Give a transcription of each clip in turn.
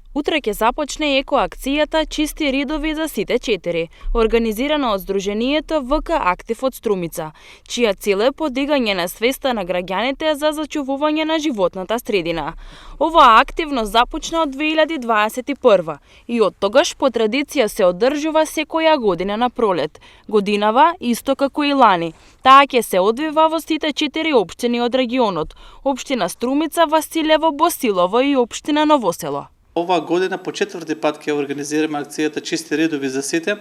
Утре ќе започне екоакцијата "Чисти ридови за сите 4", организирана од Сдруженијето ВК Актив од Струмица, чија цел е подигање на свеста на граѓаните за зачувување на животната средина. Оваа активност започна од 2021 и од тогаш по традиција се одржува секоја година на пролет. Годинава, исто како и лани, таа ќе се одвива во сите 4 општини од регионот: општина Струмица, Василево, Босилово и општина Новосело. Оваа година по четврти пат ќе организираме акцијата "Чисти ридови за сите",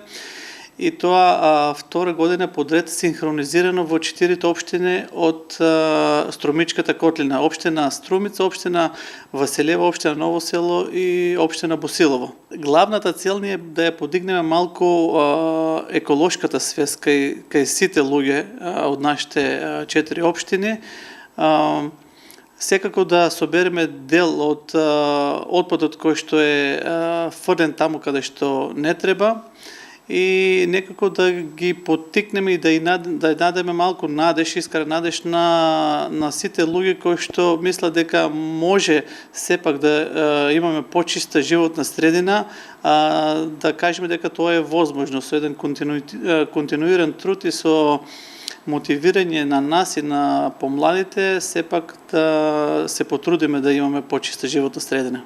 и тоа втора година подред синхронизирано во 4 општини од Струмичката котлина: општина Струмица, општина Василево, општина Новосело и општина Босилово. Главната цел ни е да ја подигнеме малку еколошката свест кај сите луѓе од нашите 4 општини. Секако да собереме дел од отпадот кој што е фрлен таму каде што не треба, и некако да ги поттикнеме и да дадеме малку надеж, искрена надеж на сите луѓе кои што мислат дека може сепак да имаме почиста животна средина, да кажеме дека тоа е возможно со еден континуиран труд и со мотивирање на нас и на помладите, сепак да се потрудиме да имаме почиста животна средина.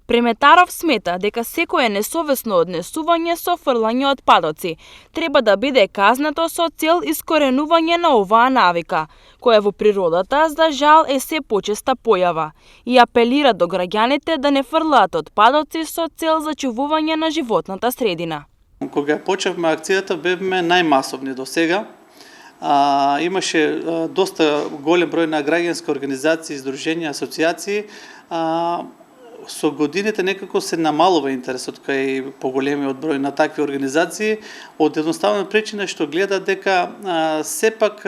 Преметаров смета дека секое несовесно однесување со фрлање отпадоци треба да биде казнато со цел искоренување на оваа навика, која во природата за жал е се почеста појава, и апелира до граѓаните да не фрлаат отпадоци со цел зачувување на животната средина. Кога почнавме акцијата бевме најмасовни до сега. Имаше доста голем број на граѓански организации, здруженја, асоциации. Со годините некако се намалува интересот кај поголемиот број на такви организации, од едноставна причина што гледа дека сепак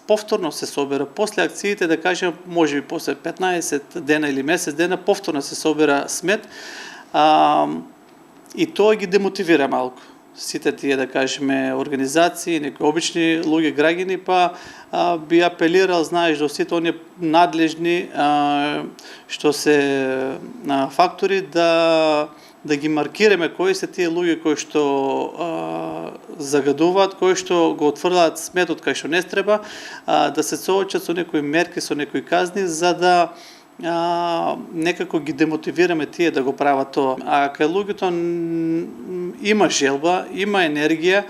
повторно се собира после акциите, да кажем, можеби после 15 дена или месец дена, повторно се собира смет, и тоа ги демотивира малку. Сите тие, да кажеме, организации, некои обични луѓе, граѓани, па би апелирал, знаеш, до сите оние надлежни што се фактори да ги маркираме кои се тие луѓе кои што загадуваат, кои што го отфрлаат сметот кај што не треба, да се соочат со некои мерки, со некои казни, за да некако ги демотивираме тие да го прават тоа. А кај луѓето има желба, има енергија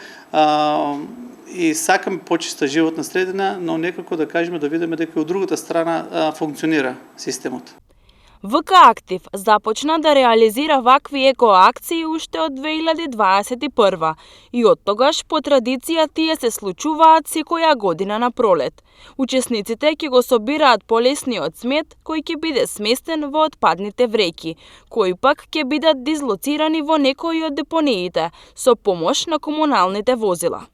и сакаме почиста животна средина, но некако да кажеме, да видиме дека од другата страна функционира системот. ВК Актив започна да реализира вакви екоакции уште од 2021 и од тогаш по традиција тие се случуваат секоја година на пролет. Учесниците ќе го собираат полесниот смет кој ќе биде сместен во отпадните вреќи, кои пак ќе бидат дизлоцирани во некои од депониите со помош на комуналните возила.